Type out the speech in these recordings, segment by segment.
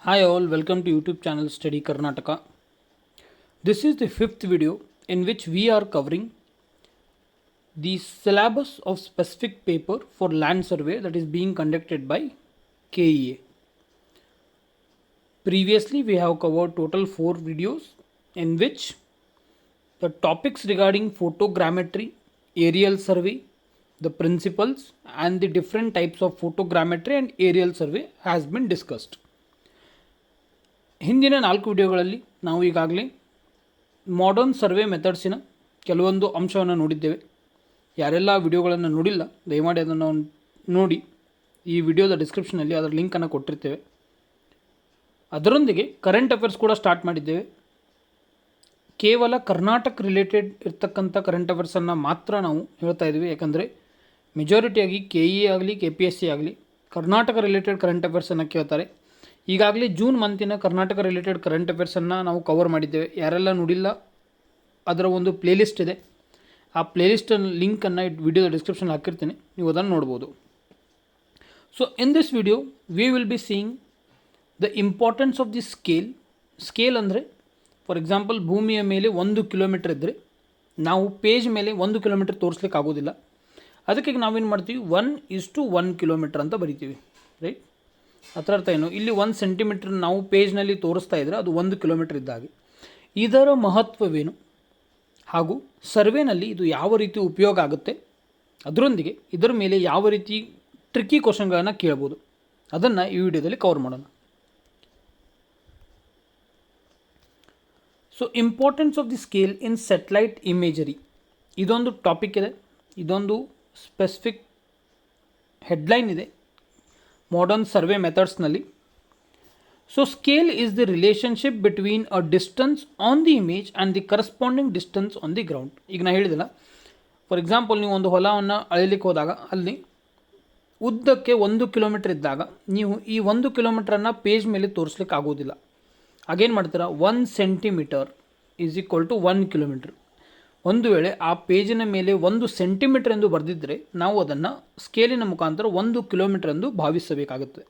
Hi all, welcome to YouTube channel Study Karnataka. This is the fifth video in which we are covering the syllabus of specific paper for land survey that is being conducted by KEA. Previously we have covered total 4 videos in which the topics regarding photogrammetry, aerial survey, the principles and the different types of photogrammetry and aerial survey has been discussed. ಹಿಂದಿನ 4 ವಿಡಿಯೋಗಳಲ್ಲಿ ನಾವು ಈಗಾಗಲೇ modern survey ಮೆಥಡ್ಸಿನ ಕೆಲವೊಂದು ಅಂಶವನ್ನು ನೋಡಿದ್ದೇವೆ. ಯಾರೆಲ್ಲ ವಿಡಿಯೋಗಳನ್ನು ನೋಡಿಲ್ಲ ದಯಮಾಡಿ ಅದನ್ನು ನೋಡಿ. ಈ ವಿಡಿಯೋದ ಡಿಸ್ಕ್ರಿಪ್ಷನಲ್ಲಿ ಅದರ ಲಿಂಕನ್ನು ಕೊಟ್ಟಿರ್ತೇವೆ. ಅದರೊಂದಿಗೆ ಕರೆಂಟ್ ಅಫೇರ್ಸ್ ಕೂಡ ಸ್ಟಾರ್ಟ್ ಮಾಡಿದ್ದೇವೆ. ಕೇವಲ ಕರ್ನಾಟಕ ರಿಲೇಟೆಡ್ ಇರ್ತಕ್ಕಂಥ ಕರೆಂಟ್ ಅಫೇರ್ಸನ್ನು ಮಾತ್ರ ನಾವು ಹೇಳ್ತಾ ಇದ್ದೀವಿ. ಯಾಕಂದರೆ ಮೆಜಾರಿಟಿಯಾಗಿ KE ಆಗಲಿ KPSC ಆಗಲಿ ಕರ್ನಾಟಕ ರಿಲೇಟೆಡ್ ಕರೆಂಟ್ ಅಫೇರ್ಸನ್ನು ಕೇಳ್ತಾರೆ. ಈಗಾಗಲೇ ಜೂನ್ ಮಂತಿನ ಕರ್ನಾಟಕ ರಿಲೇಟೆಡ್ ಕರೆಂಟ್ ಅಫೇರ್ಸನ್ನು ನಾವು ಕವರ್ ಮಾಡಿದ್ದೇವೆ. ಯಾರೆಲ್ಲ ನೋಡಿಲ್ಲ ಅದರ ಒಂದು ಪ್ಲೇಲಿಸ್ಟ್ ಇದೆ. ಆ ಪ್ಲೇಲಿಸ್ಟ್ ಲಿಂಕನ್ನು ವಿಡಿಯೋದ ಡಿಸ್ಕ್ರಿಪ್ಷನ್ ಹಾಕಿರ್ತೀನಿ, ನೀವು ಅದನ್ನು ನೋಡ್ಬೋದು. So in this video we will be seeing the importance of the scale ಅಂದರೆ ಫಾರ್ ಎಕ್ಸಾಂಪಲ್ ಭೂಮಿಯ ಮೇಲೆ 1 ಕಿಲೋಮೀಟರ್ ಇದ್ದರೆ ನಾವು ಪೇಜ್ ಮೇಲೆ 1 ಕಿಲೋಮೀಟರ್ ತೋರಿಸ್ಲಿಕ್ಕೆ ಆಗೋದಿಲ್ಲ. ಅದಕ್ಕೆ ನಾವೇನು ಮಾಡ್ತೀವಿ 1:1 ಕಿಲೋಮೀಟರ್ ಅಂತ ಬರಿತೀವಿ, ರೈಟ್? ಅದರ ಅರ್ಥ ಏನು, ಇಲ್ಲಿ 1 ಸೆಂಟಿಮೀಟರ್ ನಾವು ಪೇಜ್ನಲ್ಲಿ ತೋರಿಸ್ತಾ ಇದ್ದರೆ ಅದು 1 ಕಿಲೋಮೀಟರ್ ಇದ್ದಾಗೆ. ಇದರ ಮಹತ್ವವೇನು ಹಾಗೂ ಸರ್ವೆನಲ್ಲಿ ಇದು ಯಾವ ರೀತಿ ಉಪಯೋಗ ಆಗುತ್ತೆ, ಅದರೊಂದಿಗೆ ಇದರ ಮೇಲೆ ಯಾವ ರೀತಿ ಟ್ರಿಕ್ಕಿ ಕ್ವಶನ್ಗಳನ್ನು ಕೇಳ್ಬೋದು, ಅದನ್ನು ಈ ವಿಡಿಯೋದಲ್ಲಿ ಕವರ್ ಮಾಡೋಣ. So importance of the scale in satellite imagery, ಇದೊಂದು ಟಾಪಿಕ್ ಇದೆ. ಇದೊಂದು ಸ್ಪೆಸಿಫಿಕ್ ಹೆಡ್ಲೈನ್ ಇದೆ ಮಾಡರ್ನ್ ಸರ್ವೆ ಮೆಥಡ್ಸ್ನಲ್ಲಿ. So scale is the relationship between a distance on the image and the corresponding distance on the ground. ಈಗ ನಾನು ಹೇಳಿದಿಲ್ಲ, for example ನೀವು ಒಂದು ಹೊಲವನ್ನು ಅಳಿಲಿಕ್ಕೆ ಹೋದಾಗ ಅಲ್ಲಿ ಉದ್ದಕ್ಕೆ 1 ಕಿಲೋಮೀಟರ್ ಇದ್ದಾಗ ನೀವು ಈ 1 ಕಿಲೋಮೀಟ್ರನ್ನು ಪೇಜ್ ಮೇಲೆ ತೋರಿಸ್ಲಿಕ್ಕೆ ಆಗೋದಿಲ್ಲ. ಆಗೇನು ಮಾಡ್ತೀರಾ, 1 centimetre is equal to 1 kilometre. ಒಂದು ವೇಳೆ ಆ ಪೇಜಿನ ಮೇಲೆ 1 ಸೆಂಟಿಮೀಟರ್ ಎಂದು ಬರೆದಿದ್ದರೆ ನಾವು ಅದನ್ನು ಸ್ಕೇಲಿನ ಮುಖಾಂತರ 1 ಕಿಲೋಮೀಟರ್ ಎಂದು ಭಾವಿಸಬೇಕಾಗುತ್ತೆ.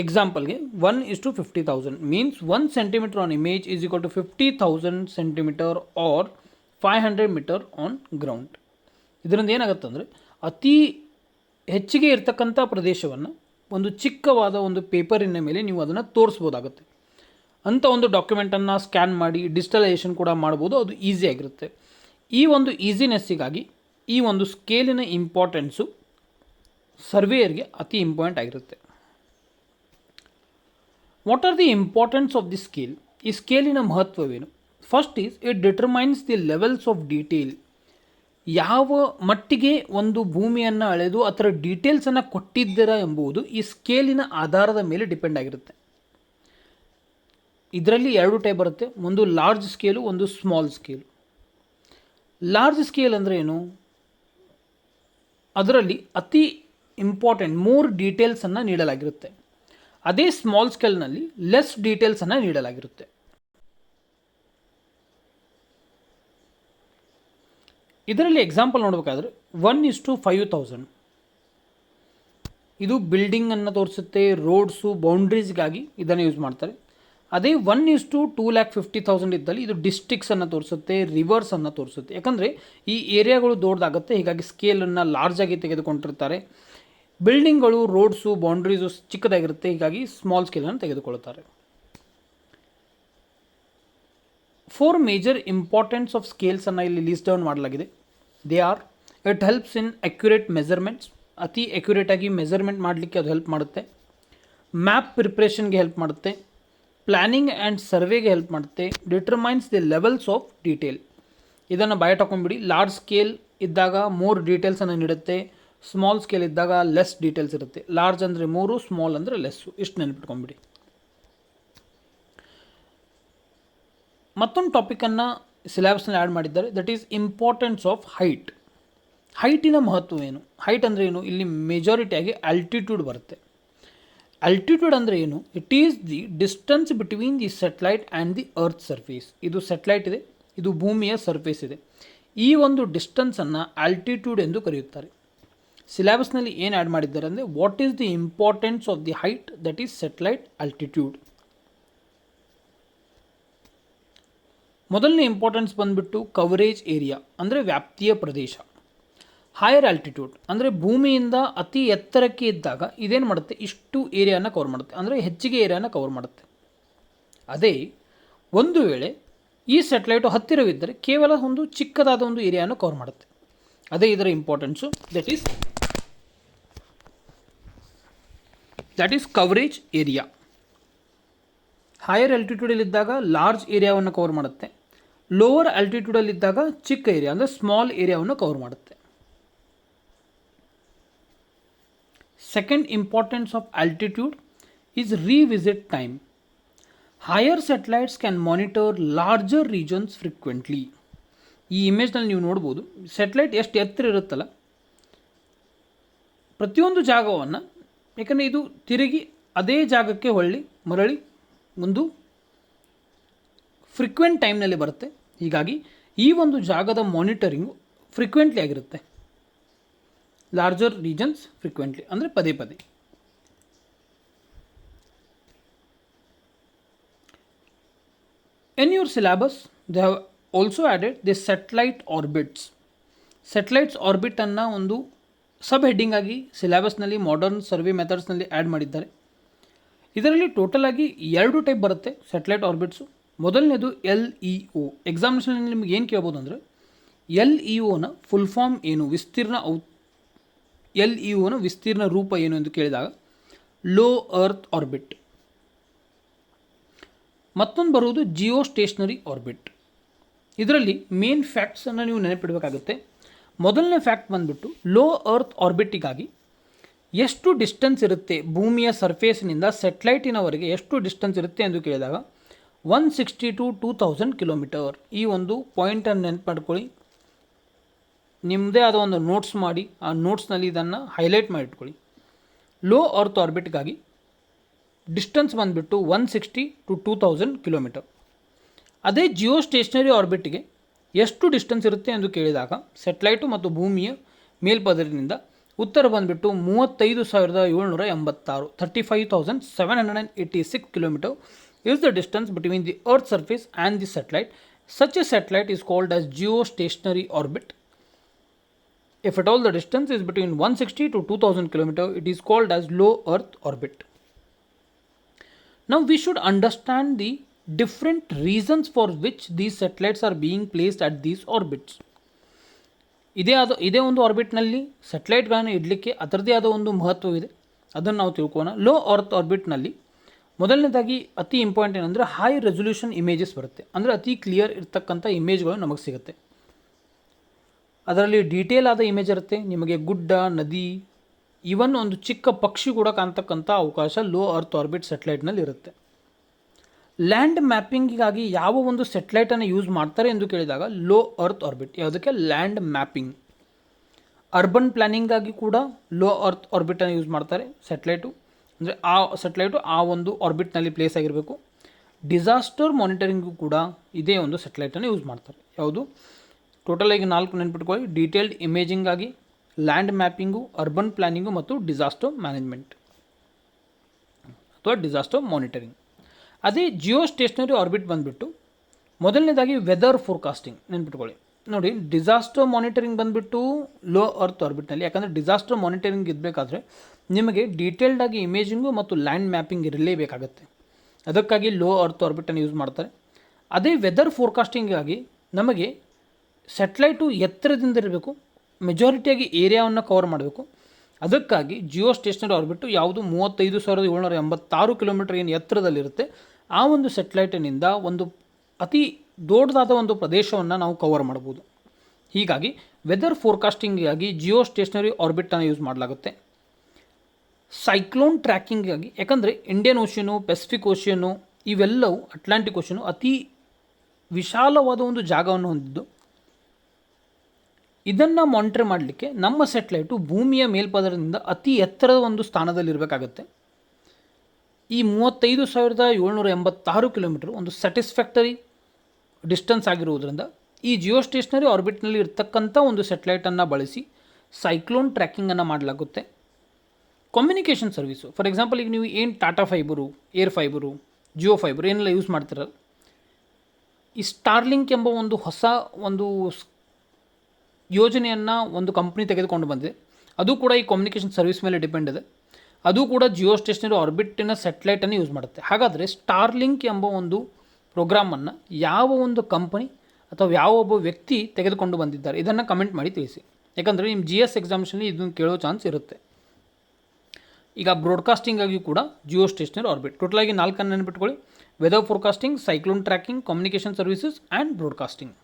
ಎಕ್ಸಾಂಪಲ್ಗೆ 1:50,000 means 1 centimetre on image is equal to 50,000 centimetre or 500 metre on ground. ಇದರಿಂದ ಏನಾಗುತ್ತೆ ಅಂದರೆ ಅತಿ ಹೆಚ್ಚಿಗೆ ಇರ್ತಕ್ಕಂಥ ಪ್ರದೇಶವನ್ನು ಒಂದು ಚಿಕ್ಕವಾದ ಒಂದು ಪೇಪರಿನ ಮೇಲೆ ನೀವು ಅದನ್ನು ತೋರಿಸ್ಬೋದಾಗುತ್ತೆ. ಅಂಥ ಒಂದು ಡಾಕ್ಯುಮೆಂಟನ್ನು ಸ್ಕ್ಯಾನ್ ಮಾಡಿ ಡಿಜಿಟಲೈಸೇಷನ್ ಕೂಡ ಮಾಡ್ಬೋದು, ಅದು ಈಸಿಯಾಗಿರುತ್ತೆ. ಈ ಒಂದು ಈಸಿನೆಸ್ಸಿಗಾಗಿ ಈ ಒಂದು ಸ್ಕೇಲಿನ ಇಂಪಾರ್ಟೆನ್ಸು ಸರ್ವೇಯರ್ಗೆ ಅತಿ ಇಂಪಾರ್ಟೆಂಟ್ ಆಗಿರುತ್ತೆ. What are the importance of the scale? ಈ ಸ್ಕೇಲಿನ ಮಹತ್ವವೇನು? First is it determines the levels of detail. ಯಾವ ಮಟ್ಟಿಗೆ ಒಂದು ಭೂಮಿಯನ್ನು ಅಳೆದು ಅದರ ಡೀಟೇಲ್ಸನ್ನು ಕೊಟ್ಟಿದ್ದೀರಾ ಎಂಬುದು ಈ ಸ್ಕೇಲಿನ ಆಧಾರದ ಮೇಲೆ ಡಿಪೆಂಡ್ ಆಗಿರುತ್ತೆ. ಇದರಲ್ಲಿ 2 ಟೈಪ್ ಬರುತ್ತೆ, ಒಂದು ಲಾರ್ಜ್ ಸ್ಕೇಲು, ಒಂದು ಸ್ಮಾಲ್ ಸ್ಕೇಲು. ಲಾರ್ಜ್ ಸ್ಕೇಲ್ ಅಂದರೆ ಏನು, ಅದರಲ್ಲಿ ಅತಿ ಇಂಪಾರ್ಟೆಂಟ್ ಮೋರ್ ಡೀಟೇಲ್ಸನ್ನು ನೀಡಲಾಗಿರುತ್ತೆ. ಅದೇ ಸ್ಮಾಲ್ ಸ್ಕೇಲ್ನಲ್ಲಿ ಲೆಸ್ ಡೀಟೇಲ್ಸನ್ನು ನೀಡಲಾಗಿರುತ್ತೆ. ಇದರಲ್ಲಿ ಎಕ್ಸಾಂಪಲ್ ನೋಡಬೇಕಾದ್ರೆ 1:5,000 ಇದು ಬಿಲ್ಡಿಂಗನ್ನು ತೋರಿಸುತ್ತೆ, ರೋಡ್ಸು ಬೌಂಡ್ರೀಸ್ಗಾಗಿ ಇದನ್ನು ಯೂಸ್ ಮಾಡ್ತಾರೆ. ಅದೇ 1:2,50,000 ಇದ್ದಲ್ಲಿ ಇದು ಡಿಸ್ಟ್ರಿಕ್ಸನ್ನು ತೋರಿಸುತ್ತೆ, ರಿವರ್ಸನ್ನು ತೋರಿಸುತ್ತೆ. ಯಾಕಂದರೆ ಈ ಏರಿಯಾಗಳು ದೊಡ್ಡದಾಗುತ್ತೆ, ಹೀಗಾಗಿ ಸ್ಕೇಲನ್ನು ಲಾರ್ಜಾಗಿ ತೆಗೆದುಕೊಂಡಿರ್ತಾರೆ. ಬಿಲ್ಡಿಂಗ್ಗಳು, ರೋಡ್ಸು, ಬೌಂಡ್ರೀಸು ಚಿಕ್ಕದಾಗಿರುತ್ತೆ, ಹೀಗಾಗಿ ಸ್ಮಾಲ್ ಸ್ಕೇಲನ್ನು ತೆಗೆದುಕೊಳ್ಳುತ್ತಾರೆ. 4 ಮೇಜರ್ ಇಂಪಾರ್ಟೆನ್ಸ್ ಆಫ್ ಸ್ಕೇಲ್ಸನ್ನು ಇಲ್ಲಿ ಲಿಸ್ಟ್ ಡೌನ್ ಮಾಡಲಾಗಿದೆ. They are, it helps in accurate measurements, ಅತಿ ಅಕ್ಯುರೇಟಾಗಿ ಮೆಜರ್ಮೆಂಟ್ ಮಾಡಲಿಕ್ಕೆ ಅದು ಹೆಲ್ಪ್ ಮಾಡುತ್ತೆ. ಮ್ಯಾಪ್ ಪ್ರಿಪ್ರೇಷನ್ಗೆ ಹೆಲ್ಪ್ ಮಾಡುತ್ತೆ. ಪ್ಲ್ಯಾನಿಂಗ್ ಆ್ಯಂಡ್ ಸರ್ವೆಗೆ ಹೆಲ್ಪ್ ಮಾಡುತ್ತೆ. Determines the levels of detail. ಇದನ್ನು ಬಯಟ್ ಹಾಕೊಂಡ್ಬಿಡಿ. ಲಾರ್ಜ್ ಸ್ಕೇಲ್ ಇದ್ದಾಗ ಮೋರ್ ಡೀಟೇಲ್ಸನ್ನು ನೀಡುತ್ತೆ, ಸ್ಮಾಲ್ ಸ್ಕೇಲ್ ಇದ್ದಾಗ ಲೆಸ್ ಡೀಟೇಲ್ಸ್ ಇರುತ್ತೆ. ಲಾರ್ಜ್ ಅಂದರೆ 3, ಸ್ಮಾಲ್ ಅಂದರೆ ಲೆಸ್ಸು. ಇಷ್ಟು ನೆನಪಿಟ್ಕೊಂಡ್ಬಿಡಿ. ಮತ್ತೊಂದು ಟಾಪಿಕನ್ನು ಸಿಲೆಬಸ್ನಲ್ಲಿ ಆ್ಯಡ್ ಮಾಡಿದ್ದಾರೆ, that is importance of height. ಹೈಟಿನ ಮಹತ್ವವೇನು? ಹೈಟ್ ಅಂದರೆ ಏನು? ಇಲ್ಲಿ ಮೆಜಾರಿಟಿಯಾಗಿ ಆಲ್ಟಿಟ್ಯೂಡ್ ಬರುತ್ತೆ. ಆಲ್ಟಿಟ್ಯೂಡ್ ಅಂದರೆ ಏನು? It is the distance between the satellite and the earth surface. ಇದು ಸ್ಯಾಟಲೈಟ್ ಇದೆ, ಇದು ಭೂಮಿಯ ಸರ್ಫೇಸ್ ಇದೆ. ಈ ಒಂದು ಡಿಸ್ಟೆನ್ಸನ್ನು ಆಲ್ಟಿಟ್ಯೂಡ್ ಎಂದು ಕರೆಯುತ್ತಾರೆ. ಸಿಲೆಬಸ್ನಲ್ಲಿ ಏನು ಆ್ಯಡ್ ಮಾಡಿದ್ದಾರೆ ಅಂದರೆ what is the importance of the height that is satellite altitude. ಮೊದಲನೇ ಇಂಪಾರ್ಟೆನ್ಸ್ ಬಂದುಬಿಟ್ಟು ಕವರೇಜ್ ಏರಿಯಾ ಅಂದರೆ ವ್ಯಾಪ್ತಿಯ ಪ್ರದೇಶ. ಹೈಯರ್ ಆಲ್ಟಿಟ್ಯೂಡ್ ಅಂದರೆ ಭೂಮಿಯಿಂದ ಅತಿ ಎತ್ತರಕ್ಕೆ ಇದ್ದಾಗ ಇದೇನು ಮಾಡುತ್ತೆ, ಇಷ್ಟು ಏರಿಯಾನ ಕವರ್ ಮಾಡುತ್ತೆ, ಅಂದರೆ ಹೆಚ್ಚಿಗೆ ಏರಿಯಾನ ಕವರ್ ಮಾಡುತ್ತೆ. ಅದೇ ಒಂದು ವೇಳೆ ಈ ಸೆಟಲೈಟು ಹತ್ತಿರವಿದ್ದರೆ ಕೇವಲ ಒಂದು ಚಿಕ್ಕದಾದ ಒಂದು ಏರಿಯಾನ ಕವರ್ ಮಾಡುತ್ತೆ. ಅದೇ ಇದರ importance, that is coverage area. Higher ಆಲ್ಟಿಟ್ಯೂಡಲ್ಲಿದ್ದಾಗ ಲಾರ್ಜ್ ಏರಿಯಾವನ್ನು ಕವರ್ ಮಾಡುತ್ತೆ, ಲೋವರ್ ಆಲ್ಟಿಟ್ಯೂಡಲ್ಲಿದ್ದಾಗ ಚಿಕ್ಕ ಏರಿಯಾ ಅಂದರೆ ಸ್ಮಾಲ್ ಏರಿಯಾವನ್ನು ಕವರ್ ಮಾಡುತ್ತೆ. Second importance of altitude is revisit time. Higher satellites can monitor larger regions frequently. ಈ ಇಮೇಜ್ನಲ್ಲಿ ನೀವು ನೋಡ್ಬೋದು, ಸ್ಯಾಟಲೈಟ್ ಎಷ್ಟು ಎತ್ತರ ಇರುತ್ತಲ್ಲ, ಪ್ರತಿಯೊಂದು ಜಾಗವನ್ನು, ಯಾಕಂದರೆ ಇದು ತಿರುಗಿ ಅದೇ ಜಾಗಕ್ಕೆ ಮರಳಿ ಒಂದು ಫ್ರೀಕ್ವೆಂಟ್ ಟೈಮ್ನಲ್ಲಿ ಬರುತ್ತೆ. ಹೀಗಾಗಿ ಈ ಒಂದು ಜಾಗದ ಮಾನಿಟರಿಂಗು ಫ್ರೀಕ್ವೆಂಟ್ಲಿ ಆಗಿರುತ್ತೆ. ಲಾರ್ಜರ್ ರೀಜನ್ಸ್ ಫ್ರೀಕ್ವೆಂಟ್ಲಿ ಅಂದರೆ ಪದೇ ಪದೇ. In your syllabus, they have also added the satellite orbits. Satellites orbit ಅನ್ನು ಒಂದು ಸಬ್ ಹೆಡ್ಡಿಂಗ್ ಆಗಿ ಸಿಲೆಬಸ್ನಲ್ಲಿ ಮಾಡರ್ನ್ ಸರ್ವೆ ಮೆಥಡ್ಸ್ನಲ್ಲಿ ಆ್ಯಡ್ ಮಾಡಿದ್ದಾರೆ. ಇದರಲ್ಲಿ ಟೋಟಲ್ ಆಗಿ 2 ಟೈಪ್ ಬರುತ್ತೆ ಸ್ಯಾಟಲೈಟ್ ಆರ್ಬಿಟ್ಸು. ಮೊದಲನೇದು LEO. ಎಕ್ಸಾಮಿನೇಷನಲ್ಲಿ ನಿಮ್ಗೆ ಏನು ಕೇಳ್ಬೋದು ಅಂದರೆ LEOನ ಫುಲ್ ಫಾರ್ಮ್ ಏನು, LEOನ ವಿಸ್ತೀರ್ಣ ರೂಪ ಏನು ಎಂದು ಕೇಳಿದಾಗ ಲೋ ಅರ್ತ್ ಆರ್ಬಿಟ್. ಮತ್ತೊಂದು ಬರುವುದು ಜಿಯೋ ಸ್ಟೇಷನರಿ ಆರ್ಬಿಟ್. ಇದರಲ್ಲಿ ಮೇನ್ ಫ್ಯಾಕ್ಟ್ಸನ್ನು ನೀವು ನೆನಪಿಡಬೇಕಾಗುತ್ತೆ. ಮೊದಲನೇ ಫ್ಯಾಕ್ಟ್ ಬಂದುಬಿಟ್ಟು ಲೋ ಅರ್ತ್ ಆರ್ಬಿಟ್ಟಿಗಾಗಿ ಎಷ್ಟು ಡಿಸ್ಟೆನ್ಸ್ ಇರುತ್ತೆ, ಭೂಮಿಯ ಸರ್ಫೇಸ್ನಿಂದ ಸೆಟಲೈಟಿನವರೆಗೆ ಎಷ್ಟು ಡಿಸ್ಟೆನ್ಸ್ ಇರುತ್ತೆ ಎಂದು ಕೇಳಿದಾಗ 160 to 2000 ಕಿಲೋಮೀಟರ್. ಈ ಒಂದು ಪಾಯಿಂಟನ್ನು ನೆನಪು ಮಾಡ್ಕೊಳ್ಳಿ, ನಿಮ್ಮದೇ ಆದ ಒಂದು ನೋಟ್ಸ್ ಮಾಡಿ ಆ ನೋಟ್ಸ್ನಲ್ಲಿ ಇದನ್ನು ಹೈಲೈಟ್ ಮಾಡಿಟ್ಕೊಳ್ಳಿ. ಲೋ ಅರ್ತ್ ಆರ್ಬಿಟ್ಗಾಗಿ ಡಿಸ್ಟೆನ್ಸ್ ಬಂದುಬಿಟ್ಟು 160 to 2000 ಕಿಲೋಮೀಟರ್. ಅದೇ ಜಿಯೋ ಸ್ಟೇಷನರಿ ಆರ್ಬಿಟ್ಗೆ ಎಷ್ಟು ಡಿಸ್ಟೆನ್ಸ್ ಇರುತ್ತೆ ಎಂದು ಕೇಳಿದಾಗ ಸೆಟಲೈಟು ಮತ್ತು ಭೂಮಿಯ ಮೇಲ್ಪದರಿನಿಂದ ಉತ್ತರ ಬಂದುಬಿಟ್ಟು 35,786 35,786 kilometre is the distance between the Earth's surface and the satellite. Such a satellite is called as geostationary orbit. If at all the distance is between 160 to 2000 km, it is called as low Earth orbit. Now we should understand the different reasons for which these satellites are being placed at these orbits. ಇದೇ ಒಂದು ಆರ್ಬಿಟ್ನಲ್ಲಿ ಸ್ಯಾಟಲೈಟ್ಗಳನ್ನು ಇಡಲಿಕ್ಕೆ ಅದರದೇ ಆದ ಒಂದು ಮಹತ್ವವಿದೆ, ಅದನ್ನು ನಾವು ತಿಳ್ಕೋಣ. Low earth ಆರ್ಬಿಟ್ನಲ್ಲಿ ಮೊದಲನೇದಾಗಿ ಅತಿ ಇಂಪಾರ್ಟೆಂಟ್ ಏನಂದರೆ ಹೈ ರೆಸೊಲ್ಯೂಷನ್ ಇಮೇಜಸ್ ಬರುತ್ತೆ, ಅಂದರೆ ಅತಿ ಕ್ಲಿಯರ್ ಇರ್ತಕ್ಕಂಥ ಇಮೇಜ್ಗಳು ನಮಗೆ ಸಿಗುತ್ತೆ. ಅದರಲ್ಲಿ ಡೀಟೇಲ್ ಆದ ಇಮೇಜ್ ಇರುತ್ತೆ, ನಿಮಗೆ ಗುಡ್ಡ, ನದಿ, ಈವನ್ ಒಂದು ಚಿಕ್ಕ ಪಕ್ಷಿ ಕೂಡ ಕಾಣ್ತಕ್ಕಂಥ ಅವಕಾಶ ಲೋ ಅರ್ತ್ ಆರ್ಬಿಟ್ ಸ್ಯಾಟಲೈಟ್ನಲ್ಲಿ ಇರುತ್ತೆ. ಲ್ಯಾಂಡ್ ಮ್ಯಾಪಿಂಗಿಗಾಗಿ ಯಾವ ಒಂದು ಸೆಟಲೈಟನ್ನು ಯೂಸ್ ಮಾಡ್ತಾರೆ ಎಂದು ಕೇಳಿದಾಗ ಲೋ ಅರ್ತ್ ಆರ್ಬಿಟ್. ಯಾವುದಕ್ಕೆ? Land mapping. ಅರ್ಬನ್ ಪ್ಲ್ಯಾನಿಂಗಾಗಿ ಕೂಡ ಲೋ ಅರ್ತ್ ಆರ್ಬಿಟನ್ನು ಯೂಸ್ ಮಾಡ್ತಾರೆ ಸೆಟಲೈಟು, ಅಂದರೆ ಆ ಸೆಟಲೈಟು ಆ ಒಂದು ಆರ್ಬಿಟ್ನಲ್ಲಿ ಪ್ಲೇಸ್ ಆಗಿರಬೇಕು. ಡಿಸಾಸ್ಟರ್ ಮಾನಿಟರಿಂಗು ಕೂಡ ಇದೇ ಒಂದು ಸೆಟಲೈಟನ್ನು ಯೂಸ್ ಮಾಡ್ತಾರೆ. ಯಾವುದು? ಟೋಟಲಾಗಿ 4 ನೆನ್ಪಿಟ್ಕೊಳ್ಳಿ: ಡೀಟೇಲ್ಡ್ ಇಮೇಜಿಂಗಾಗಿ, ಲ್ಯಾಂಡ್ ಮ್ಯಾಪಿಂಗು, ಅರ್ಬನ್ ಪ್ಲ್ಯಾನಿಂಗು ಮತ್ತು ಡಿಸಾಸ್ಟರ್ ಮ್ಯಾನೇಜ್ಮೆಂಟ್ ಅಥವಾ ಡಿಸಾಸ್ಟರ್ ಮಾನಿಟರಿಂಗ್. ಅದೇ ಜಿಯೋ ಸ್ಟೇಷನರಿ ಆರ್ಬಿಟ್ ಬಂದುಬಿಟ್ಟು ಮೊದಲನೇದಾಗಿ ವೆದರ್ ಫೋರ್ಕಾಸ್ಟಿಂಗ್ ನೆನ್ಪಿಟ್ಕೊಳ್ಳಿ. ನೋಡಿ, ಡಿಸಾಸ್ಟರ್ ಮಾನಿಟರಿಂಗ್ ಬಂದುಬಿಟ್ಟು ಲೋ ಅರ್ತ್ ಆರ್ಬಿಟ್ನಲ್ಲಿ, ಯಾಕಂದರೆ ಡಿಸಾಸ್ಟರ್ ಮಾನಿಟರಿಂಗ್ ಇರಬೇಕಾದ್ರೆ ನಿಮಗೆ ಡೀಟೇಲ್ಡಾಗಿ ಇಮೇಜಿಂಗು ಮತ್ತು ಲ್ಯಾಂಡ್ ಮ್ಯಾಪಿಂಗ್ ಇರಲೇಬೇಕಾಗತ್ತೆ. ಅದಕ್ಕಾಗಿ ಲೋ ಅರ್ತ್ ಆರ್ಬಿಟನ್ನು ಯೂಸ್ ಮಾಡ್ತಾರೆ. ಅದೇ ವೆದರ್ ಫೋರ್ಕಾಸ್ಟಿಂಗಾಗಿ ನಮಗೆ ಸೆಟಲೈಟು ಎತ್ತರದಿಂದ ಇರಬೇಕು, ಮೆಜಾರಿಟಿಯಾಗಿ ಏರಿಯಾವನ್ನು ಕವರ್ ಮಾಡಬೇಕು. ಅದಕ್ಕಾಗಿ ಜಿಯೋ ಸ್ಟೇಷನರಿ ಆರ್ಬಿಟ್ಟು ಯಾವುದು 35,786 ಕಿಲೋಮೀಟರ್ ಏನು ಎತ್ತರದಲ್ಲಿರುತ್ತೆ, ಆ ಒಂದು ಸೆಟಲೈಟಿನಿಂದ ಒಂದು ಅತಿ ದೊಡ್ಡದಾದ ಒಂದು ಪ್ರದೇಶವನ್ನು ನಾವು ಕವರ್ ಮಾಡ್ಬೋದು. ಹೀಗಾಗಿ ವೆದರ್ ಫೋರ್ಕಾಸ್ಟಿಂಗಾಗಿ ಜಿಯೋ ಸ್ಟೇಷನರಿ ಆರ್ಬಿಟನ್ನು ಯೂಸ್ ಮಾಡಲಾಗುತ್ತೆ. ಸೈಕ್ಲೋನ್ ಟ್ರ್ಯಾಕಿಂಗಾಗಿ, ಯಾಕಂದರೆ ಇಂಡಿಯನ್ ಓಷನು, ಪೆಸಿಫಿಕ್ ಓಷನು, ಇವೆಲ್ಲವೂ ಅಟ್ಲಾಂಟಿಕ್ ಓಷನು ಅತಿ ವಿಶಾಲವಾದ ಒಂದು ಜಾಗವನ್ನು ಹೊಂದಿದ್ದು, ಇದನ್ನು ಮಾನಿಟರ್ ಮಾಡಲಿಕ್ಕೆ ನಮ್ಮ ಸೆಟಲೈಟು ಭೂಮಿಯ ಮೇಲ್ಪದರದಿಂದ ಅತಿ ಎತ್ತರದ ಒಂದು ಸ್ಥಾನದಲ್ಲಿರಬೇಕಾಗತ್ತೆ. ಈ 35,786 ಕಿಲೋಮೀಟರ್ ಒಂದು ಸ್ಯಾಟಿಸ್ಫ್ಯಾಕ್ಟರಿ ಡಿಸ್ಟೆನ್ಸ್ ಆಗಿರುವುದರಿಂದ ಈ ಜಿಯೋ ಸ್ಟೇಷನರಿ ಆರ್ಬಿಟ್ನಲ್ಲಿ ಇರ್ತಕ್ಕಂಥ ಒಂದು ಸೆಟಲೈಟನ್ನು ಬಳಸಿ ಸೈಕ್ಲೋನ್ ಟ್ರ್ಯಾಕಿಂಗನ್ನು ಮಾಡಲಾಗುತ್ತೆ. ಕಮ್ಯುನಿಕೇಷನ್ ಸರ್ವಿಸು, ಫಾರ್ ಎಕ್ಸಾಂಪಲ್ ಈಗ ನೀವು ಏನು Tata fibre, air fibre, Jio fibre ಏನೆಲ್ಲ ಯೂಸ್ ಮಾಡ್ತಿರಲ್ಲ, ಈ ಸ್ಟಾರ್ಲಿಂಕ್ ಎಂಬ ಒಂದು ಹೊಸ ಒಂದು ಯೋಜನೆಯನ್ನು ಒಂದು ಕಂಪ್ನಿ ತೆಗೆದುಕೊಂಡು ಬಂದಿದೆ. ಅದು ಕೂಡ ಈ ಕಮ್ಯುನಿಕೇಷನ್ ಸರ್ವಿಸ್ ಮೇಲೆ ಡಿಪೆಂಡ್ ಇದೆ. ಅದು ಕೂಡ ಜಿಯೋ ಸ್ಟೇಷನರಿ ಆರ್ಬಿಟಿನ ಸ್ಯಾಟಲೈಟನ್ನು ಯೂಸ್ ಮಾಡುತ್ತೆ. ಹಾಗಾದರೆ ಸ್ಟಾರ್ಲಿಂಕ್ ಎಂಬ ಒಂದು ಪ್ರೋಗ್ರಾಮನ್ನು ಯಾವ ಒಂದು ಕಂಪನಿ ಅಥವಾ ಯಾವ ಒಬ್ಬ ವ್ಯಕ್ತಿ ತೆಗೆದುಕೊಂಡು ಬಂದಿದ್ದಾರೆ, ಇದನ್ನು ಕಮೆಂಟ್ ಮಾಡಿ ತಿಳಿಸಿ. ಯಾಕಂದರೆ ನಿಮ್ಮ GS ಎಕ್ಸಾಮಿಷನಲ್ಲಿ ಇದನ್ನು ಕೇಳೋ ಚಾನ್ಸ್ ಇರುತ್ತೆ. ಈಗ ಬ್ರಾಡ್ಕಾಸ್ಟಿಂಗ್ ಆಗಿ ಕೂಡ ಜಿಯೋ ಸ್ಟೇಷನರಿ ಆರ್ಬಿಟ್, ಟೋಟಲಾಗಿ 4 ನೆನಪಿಟ್ಕೊಳ್ಳಿ: weather forecasting, cyclone tracking, communication services and broadcasting.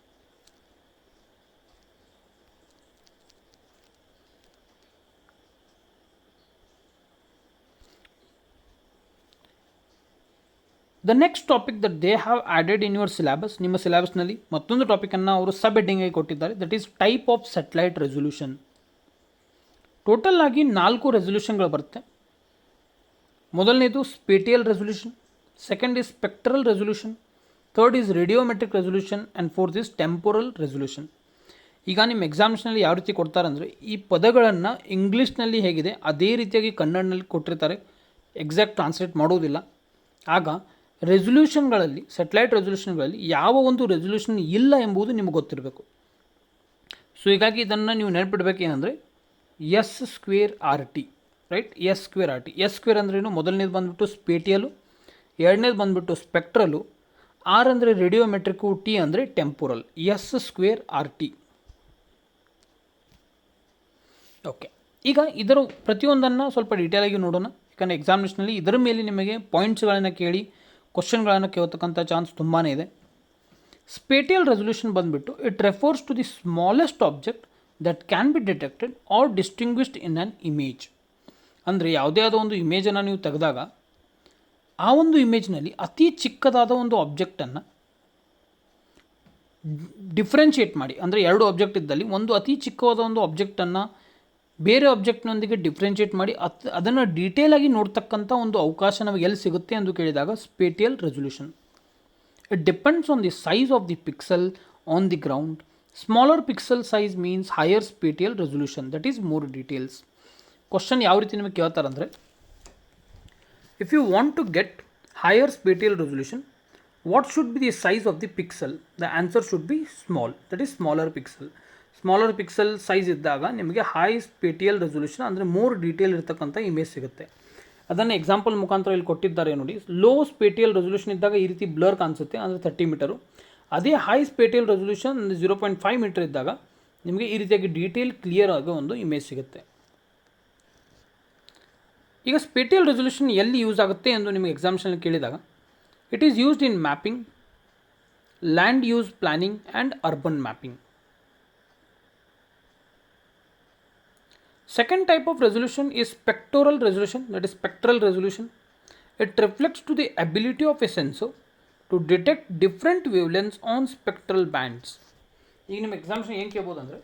The next topic that they have added in your syllabus, ನಿಮ್ಮ ಸಿಲೆಬಸ್ನಲ್ಲಿ ಮತ್ತೊಂದು ಟಾಪಿಕನ್ನು ಅವರು ಸಬ್ ಹೆಡ್ಡಿಂಗ್ ಆಗಿ ಕೊಟ್ಟಿದ್ದಾರೆ. That is type of satellite resolution. Total ಆಗಿ 4 ರೆಸೊಲ್ಯೂಷನ್ಗಳು ಬರುತ್ತೆ. ಮೊದಲನೇದು spatial resolution, second is spectral resolution, third is radiometric resolution and fourth is temporal resolution. ಈಗ ನಿಮ್ಮ ಎಕ್ಸಾಮ್ಸ್ನಲ್ಲಿ ಯಾವ ರೀತಿ ಕೊಡ್ತಾರೆ ಅಂದರೆ, ಈ ಪದಗಳನ್ನು ಇಂಗ್ಲೀಷ್ನಲ್ಲಿ ಹೇಗಿದೆ ಅದೇ ರೀತಿಯಾಗಿ ಕನ್ನಡನಲ್ಲಿ ಕೊಟ್ಟಿರ್ತಾರೆ, ಎಕ್ಸಾಕ್ಟ್ ಟ್ರಾನ್ಸ್ಲೇಟ್ ಮಾಡೋದಿಲ್ಲ. ಆಗ ರೆಸೊಲ್ಯೂಷನ್ಗಳಲ್ಲಿ, ಸ್ಯಾಟಲೈಟ್ ರೆಸೊಲ್ಯೂಷನ್ಗಳಲ್ಲಿ ಯಾವ ಒಂದು ರೆಸೊಲ್ಯೂಷನ್ ಇಲ್ಲ ಎಂಬುದು ನಿಮಗೆ ಗೊತ್ತಿರಬೇಕು. ಸೊ ಹೀಗಾಗಿ ಇದನ್ನು ನೀವು ನೆನಪಿಡಬೇಕೇನೆಂದರೆ S²RT, ರೈಟ್? S²RT. S² ಅಂದ್ರೇನು? ಮೊದಲನೇದು ಬಂದುಬಿಟ್ಟು ಸ್ಪೇಟಿಯಲು, ಎರಡನೇದು ಬಂದುಬಿಟ್ಟು ಸ್ಪೆಕ್ಟ್ರಲು, R ಅಂದರೆ ರೇಡಿಯೋಮೆಟ್ರಿಕ್ಕು, T ಅಂದರೆ ಟೆಂಪೋರಲ್. S²RT. ಓಕೆ, ಈಗ ಇದರ ಪ್ರತಿಯೊಂದನ್ನು ಸ್ವಲ್ಪ ಡೀಟೇಲಾಗಿ ನೋಡೋಣ. ಯಾಕಂದರೆ ಎಕ್ಸಾಮಿನೇಷನಲ್ಲಿ ಇದರ ಮೇಲೆ ನಿಮಗೆ ಪಾಯಿಂಟ್ಸ್ಗಳನ್ನು ಕೇಳಿ ಕ್ವಶನ್ಗಳನ್ನು ಕೇಳತಕ್ಕಂಥ ಚಾನ್ಸ್ ತುಂಬಾ ಇದೆ. ಸ್ಪೇಟಿಯಲ್ ರೆಸೊಲ್ಯೂಷನ್ ಬಂದುಬಿಟ್ಟು it refers to the smallest object that can be detected or distinguished in an image. ಅಂದರೆ ಯಾವುದೇ ಆದ ಒಂದು ಇಮೇಜನ್ನು ನೀವು ತೆಗೆದಾಗ ಆ ಒಂದು ಇಮೇಜ್ನಲ್ಲಿ ಅತಿ ಚಿಕ್ಕದಾದ ಒಂದು ಆಬ್ಜೆಕ್ಟನ್ನು ಡಿಫ್ರೆನ್ಷಿಯೇಟ್ ಮಾಡಿ, ಅಂದರೆ 2 ಆಬ್ಜೆಕ್ಟ್ ಇದ್ದಲ್ಲಿ ಒಂದು ಅತಿ ಚಿಕ್ಕವಾದ ಒಂದು ಆಬ್ಜೆಕ್ಟನ್ನು ಬೇರೆ ಆಬ್ಜೆಕ್ಟ್ನೊಂದಿಗೆ ಡಿಫ್ರೆನ್ಷಿಯೇಟ್ ಮಾಡಿ ಅದನ್ನು ಡೀಟೇಲಾಗಿ ನೋಡ್ತಕ್ಕಂಥ ಒಂದು ಅವಕಾಶ ನಮಗೆ ಎಲ್ಲಿ ಸಿಗುತ್ತೆ ಎಂದು ಕೇಳಿದಾಗ spatial resolution. It depends on the size of the pixel on the ground. Smaller pixel size means higher spatial resolution, that is more details. Question ಯಾವ ರೀತಿ ನಿಮಗೆ ಕೇಳ್ತಾರೆ ಅಂದರೆ, if you want to get higher spatial resolution, what should be the size of the pixel? The answer should be small, that is smaller pixel. Smaller pixel size ಇದ್ದಾಗ ನಿಮಗೆ high spatial resolution ಅಂದರೆ more detail ಇರತಕ್ಕಂಥ image ಸಿಗುತ್ತೆ. ಅದನ್ನು example ಮುಖಾಂತರ ಇಲ್ಲಿ ಕೊಟ್ಟಿದ್ದಾರೆ ನೋಡಿ. ಲೋ ಸ್ಪೇಟಿಯಲ್ ರೆಸೊಲ್ಯೂಷನ್ ಇದ್ದಾಗ ಈ ರೀತಿ ಬ್ಲರ್ ಕಾಣಿಸುತ್ತೆ, ಅಂದರೆ 30 ಮೀಟರು. ಅದೇ ಹೈ ಸ್ಪೇಟಿಯಲ್ ರೆಸೊಲ್ಯೂಷನ್ 0.5 ಮೀಟರ್ ಇದ್ದಾಗ ನಿಮಗೆ ಈ ರೀತಿಯಾಗಿ ಡೀಟೇಲ್ ಕ್ಲಿಯರ್ ಆಗೋ ಒಂದು ಇಮೇಜ್ ಸಿಗುತ್ತೆ. ಈಗ ಸ್ಪೇಟಿಯಲ್ ರೆಸೊಲ್ಯೂಷನ್ ಎಲ್ಲಿ ಯೂಸ್ ಆಗುತ್ತೆ ಎಂದು ನಿಮಗೆ ಎಕ್ಸಾಮಿನೇಷನ್ ಕೇಳಿದಾಗ, it is used in mapping, land use planning and urban mapping. Second type of resolution is spectral resolution, that is spectral resolution. It reflects to the ability of a sensor to detect different wavelengths on spectral bands. ಈಗ ನಿಮ್ಮ exams ಏನು ಕೇಳ್ಬೋದು ಅಂದರೆ,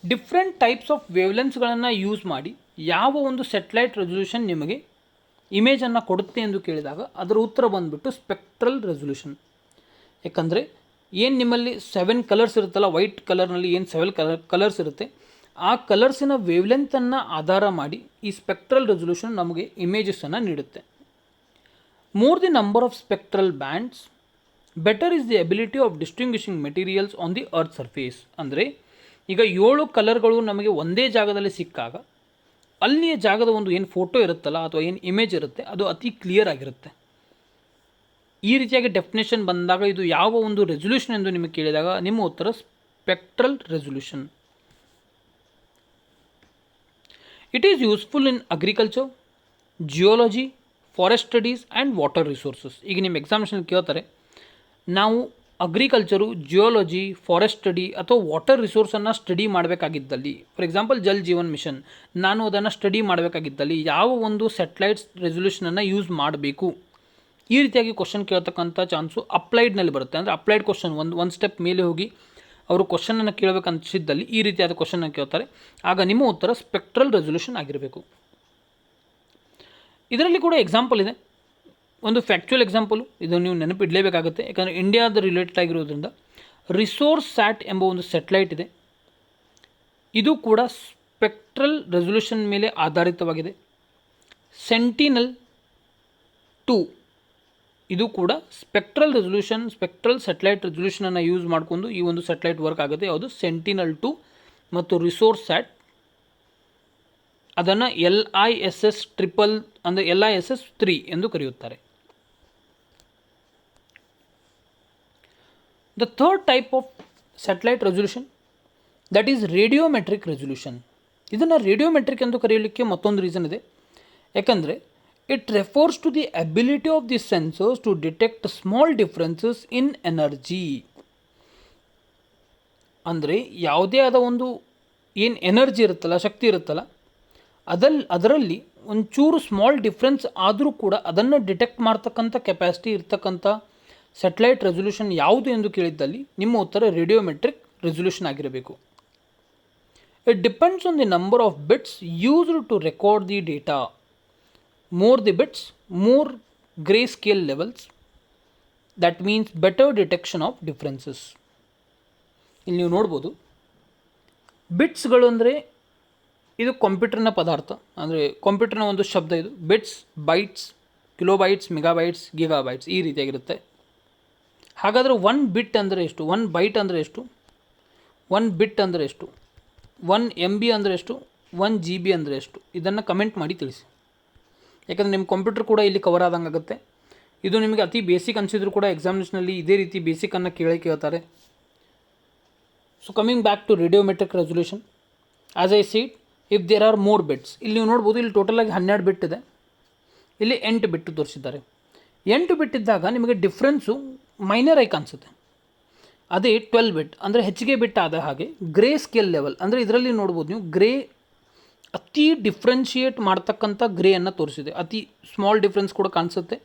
different types of ವೇವ್ಲೆನ್ಸ್ಗಳನ್ನು use ಮಾಡಿ ಯಾವ ಒಂದು satellite resolution ನಿಮಗೆ ಇಮೇಜನ್ನು ಕೊಡುತ್ತೆ ಎಂದು ಕೇಳಿದಾಗ ಅದರ ಉತ್ತರ ಬಂದುಬಿಟ್ಟು ಸ್ಪೆಕ್ಟ್ರಲ್ ರೆಸೊಲ್ಯೂಷನ್. ಯಾಕಂದರೆ ಏನು ನಿಮ್ಮಲ್ಲಿ 7 ಕಲರ್ಸ್ ಇರುತ್ತಲ್ಲ, ವೈಟ್ ಕಲರ್ನಲ್ಲಿ ಏನು 7 ಕಲರ್ಸ್ ಇರುತ್ತೆ, ಆ ಕಲರ್ಸಿನ ವೇವ್ಲೆಂತನ್ನು ಆಧಾರ ಮಾಡಿ ಈ ಸ್ಪೆಕ್ಟ್ರಲ್ ರೆಸೊಲ್ಯೂಷನ್ ನಮಗೆ ಇಮೇಜಸನ್ನು ನೀಡುತ್ತೆ. More the number of spectral bands, better is the ability of distinguishing materials on the earth surface. ಅಂದರೆ ಈಗ 7 ಕಲರ್ಗಳು ನಮಗೆ ಒಂದೇ ಜಾಗದಲ್ಲಿ ಸಿಕ್ಕಾಗ ಅಲ್ಲಿಯ ಜಾಗದ ಒಂದು ಏನು ಫೋಟೋ ಇರುತ್ತಲ್ಲ ಅಥವಾ ಏನು ಇಮೇಜ್ ಇರುತ್ತೆ ಅದು ಅತಿ ಕ್ಲಿಯರ್ ಆಗಿರುತ್ತೆ. ಈ ರೀತಿಯಾಗಿ ಡೆಫಿನೇಷನ್ ಬಂದಾಗ ಇದು ಯಾವ ಒಂದು ರೆಸೊಲ್ಯೂಷನ್ ಎಂದು ನಿಮಗೆ ಕೇಳಿದಾಗ ನಿಮ್ಮ ಉತ್ತರ spectral resolution. It is useful in agriculture, geology, forest studies and water resources. ಈಗ ನಿಮ್ಮ ಎಕ್ಸಾಮಿನೇಷನ್ ಕೇಳ್ತಾರೆ, ನಾವು ಅಗ್ರಿಕಲ್ಚರು, ಜಿಯೋಲಜಿ, ಫಾರೆಸ್ಟ್ ಸ್ಟಡಿ ಅಥವಾ ವಾಟರ್ ರಿಸೋರ್ಸನ್ನು ಸ್ಟಡಿ ಮಾಡಬೇಕಾಗಿದ್ದಲ್ಲಿ, for example Jal Jeevan mission, ನಾನು ಅದನ್ನು ಸ್ಟಡಿ ಮಾಡಬೇಕಾಗಿದ್ದಲ್ಲಿ ಯಾವ ಒಂದು ಸ್ಯಾಟಲೈಟ್ಸ್ ರೆಸೊಲ್ಯೂಷನನ್ನು ಯೂಸ್ ಮಾಡಬೇಕು? ಈ ರೀತಿಯಾಗಿ ಕ್ವಶನ್ ಕೇಳ್ತಕ್ಕಂಥ ಚಾನ್ಸು ಅಪ್ಲೈಡ್ನಲ್ಲಿ ಬರುತ್ತೆ. ಅಂದರೆ ಅಪ್ಲೈಡ್ ಕ್ವಶನ್ ಒಂದು ಸ್ಟೆಪ್ ಮೇಲೆ ಹೋಗಿ ಅವರು ಕ್ವಶನನ್ನು ಕೇಳಬೇಕನ್ಸಿದ್ದಲ್ಲಿ ಈ ರೀತಿಯಾದ ಕ್ವಶನನ್ನು ಕೇಳ್ತಾರೆ. ಆಗ ನಿಮ್ಮ ಉತ್ತರ ಸ್ಪೆಕ್ಟ್ರಲ್ ರೆಸೊಲ್ಯೂಷನ್ ಆಗಿರಬೇಕು. ಇದರಲ್ಲಿ ಕೂಡ ಎಕ್ಸಾಂಪಲ್ ಇದೆ, ಒಂದು ಫ್ಯಾಕ್ಚುಯಲ್ ಎಕ್ಸಾಂಪಲು, ಇದನ್ನು ನೀವು ನೆನಪಿಡಲೇಬೇಕಾಗುತ್ತೆ. ಯಾಕಂದರೆ ಇಂಡಿಯಾದ ರಿಲೇಟೆಡ್ ಆಗಿರೋದ್ರಿಂದ ರಿಸೋರ್ಸ್ ಸ್ಯಾಟ್ ಎಂಬ ಒಂದು ಸ್ಯಾಟಲೈಟ್ ಇದೆ. ಇದು ಕೂಡ ಸ್ಪೆಕ್ಟ್ರಲ್ ರೆಸೊಲ್ಯೂಷನ್ ಮೇಲೆ ಆಧಾರಿತವಾಗಿದೆ. ಸೆಂಟಿನಲ್ 2 ಇದು ಕೂಡ ಸ್ಪೆಕ್ಟ್ರಲ್ ಸ್ಯಾಟಲೈಟ್ ರೆಸೊಲ್ಯೂಷನನ್ನು ಯೂಸ್ ಮಾಡಿಕೊಂಡು ಈ ಒಂದು ಸ್ಯಾಟಲೈಟ್ ವರ್ಕ್ ಆಗುತ್ತೆ. ಯಾವುದು ಸೆಂಟಿನಲ್ 2 ಮತ್ತು ರಿಸೋರ್ಸ್ ಸ್ಯಾಟ್, ಅದನ್ನು LISS ಟ್ರಿಪಲ್ ಅಂದರೆ LISS 3 ಎಂದು ಕರೆಯುತ್ತಾರೆ. The third type of satellite resolution, that is radiometric resolution. ಇದನ್ನು ರೇಡಿಯೋಮೆಟ್ರಿಕ್ ಎಂದು ಕರೆಯಲಿಕ್ಕೆ ಮತ್ತೊಂದು ರೀಸನ್ ಇದೆ. ಯಾಕಂದರೆ it refers to the ability of the sensors to detect small differences in energy. ಅಂದರೆ ಯಾವುದೇ ಆದ ಒಂದು ಏನು ಎನರ್ಜಿ ಇರುತ್ತಲ್ಲ, ಶಕ್ತಿ ಇರುತ್ತಲ್ಲ, ಅದರಲ್ಲಿ ಒಂಚೂರು ಸ್ಮಾಲ್ ಡಿಫ್ರೆನ್ಸ್ ಆದರೂ ಕೂಡ ಅದನ್ನು ಡಿಟೆಕ್ಟ್ ಮಾಡ್ತಕ್ಕಂಥ ಕೆಪಾಸಿಟಿ ಇರ್ತಕ್ಕಂಥ ಸ್ಯಾಟಲೈಟ್ ರೆಸೊಲ್ಯೂಷನ್ ಯಾವುದು ಎಂದು ಕೇಳಿದ್ದಲ್ಲಿ ನಿಮ್ಮ ಉತ್ತರ ರೇಡಿಯೋಮೆಟ್ರಿಕ್ ರೆಸೊಲ್ಯೂಷನ್ ಆಗಿರಬೇಕು. It depends on the number of bits used to record the data. More the bits, more grey scale levels, that means better detection of differences. ಇಲ್ಲಿ ನೀವು ನೋಡ್ಬೋದು, ಬಿಟ್ಸ್ಗಳು ಅಂದರೆ ಇದು ಕಂಪ್ಯೂಟರ್ನ ಪದಾರ್ಥ, ಅಂದರೆ ಕಂಪ್ಯೂಟರ್ನ ಒಂದು ಶಬ್ದ ಇದು. ಬಿಟ್ಸ್, ಬೈಟ್ಸ್, ಕಿಲೋಬೈಟ್ಸ್, ಮೆಗಾಬೈಟ್ಸ್, ಗಿಗಾಬೈಟ್ಸ್ ಈ ರೀತಿಯಾಗಿರುತ್ತೆ. ಹಾಗಾದರೆ 1 ಬಿಟ್ ಅಂದರೆ ಎಷ್ಟು? 1 ಬೈಟ್ ಅಂದರೆ ಎಷ್ಟು? 1 ಬಿಟ್ ಅಂದರೆ ಎಷ್ಟು? 1 MB ಅಂದರೆ ಎಷ್ಟು? 1 GB ಅಂದರೆ ಎಷ್ಟು? ಇದನ್ನು ಕಮೆಂಟ್ ಮಾಡಿ ತಿಳಿಸಿ. ಯಾಕಂದರೆ ನಿಮ್ಮ ಕಂಪ್ಯೂಟರ್ ಕೂಡ ಇಲ್ಲಿ ಕವರ್ ಆದಂಗೆ ಆಗುತ್ತೆ. ಇದು ನಿಮಗೆ ಅತಿ ಬೇಸಿಕ್ ಅನಿಸಿದ್ರು ಕೂಡ ಎಕ್ಸಾಮಿನೇಷನಲ್ಲಿ ಇದೇ ರೀತಿ ಬೇಸಿಕನ್ನು ಕೇಳ್ತಾರೆ. So coming back to radiometric resolution, as I said, if there are more bits, ಇಲ್ಲಿ ನೀವು ನೋಡ್ಬೋದು, ಇಲ್ಲಿ ಟೋಟಲಾಗಿ 12 ಬಿಟ್ ಇದೆ, ಇಲ್ಲಿ 8 ಬಿಟ್ಟು ತೋರಿಸಿದ್ದಾರೆ. 8 ಬಿಟ್ ಇದ್ದಾಗ ನಿಮಗೆ ಡಿಫ್ರೆನ್ಸು ಮೈನರ್ ಆಗಿ ಕಾಣಿಸುತ್ತೆ. ಅದೇ 12 ಬಿಟ್ ಅಂದರೆ ಹೆಚ್ಚಿಗೆ ಬಿಟ್ ಆದ ಹಾಗೆ ಗ್ರೇ ಸ್ಕೇಲ್ ಲೆವೆಲ್, ಅಂದರೆ ಇದರಲ್ಲಿ ನೋಡ್ಬೋದು ನೀವು ಗ್ರೇ ಅತಿ ಡಿಫ್ರೆನ್ಷಿಯೇಟ್ ಮಾಡ್ತಕ್ಕಂಥ ಗ್ರೇಯನ್ನು ತೋರಿಸಿದೆ. ಅತಿ ಸ್ಮಾಲ್ ಡಿಫ್ರೆನ್ಸ್ ಕೂಡ ಕಾಣಿಸುತ್ತೆ.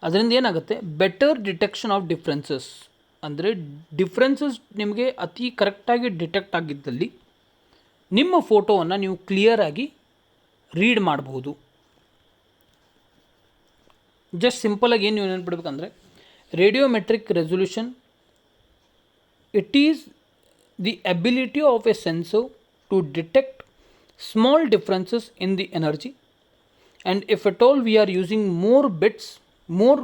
ಅದರಿಂದ ಏನಾಗುತ್ತೆ, ಬೆಟರ್ ಡಿಟೆಕ್ಷನ್ ಆಫ್ ಡಿಫ್ರೆನ್ಸಸ್, ಅಂದರೆ ಡಿಫ್ರೆನ್ಸಸ್ ನಿಮಗೆ ಅತಿ ಕರೆಕ್ಟಾಗಿ ಡಿಟೆಕ್ಟ್ ಆಗಿದ್ದಲ್ಲಿ ನಿಮ್ಮ ಫೋಟೋವನ್ನು ನೀವು ಕ್ಲಿಯರಾಗಿ ರೀಡ್ ಮಾಡಬಹುದು. ಜಸ್ಟ್ ಸಿಂಪಲಾಗಿ ಏನು ನೀವು ನೆನ್ಪಿಡ್ಬೇಕಂದ್ರೆ, radiometric resolution, it is the ability of a sensor to detect small differences in the energy, and if at all we are using more bits, more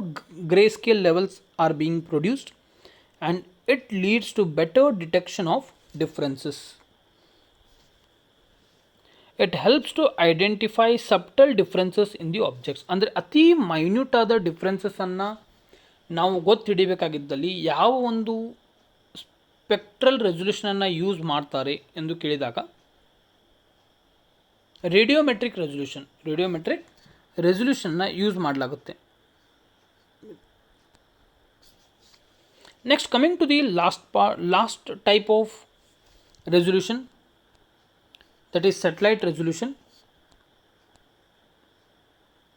grayscale levels are being produced, and it leads to better detection of differences. It helps to identify subtle differences in the objects. ಅಂದರೆ ಅತಿ minute ಆದ ಡಿಫ್ರೆನ್ಸಸ್ಸನ್ನು ನಾವು ಗೊತ್ತಿಡಬೇಕಾಗಿದ್ದಲ್ಲಿ ಯಾವ ಒಂದು spectral ರೆಸೊಲ್ಯೂಷನನ್ನು use ಮಾಡ್ತಾರೆ ಎಂದು ಕೇಳಿದಾಗ radiometric ರೆಸೊಲ್ಯೂಷನ್ನ ಯೂಸ್ ಮಾಡಲಾಗುತ್ತೆ. Next coming to the last type of resolution, that is satellite resolution.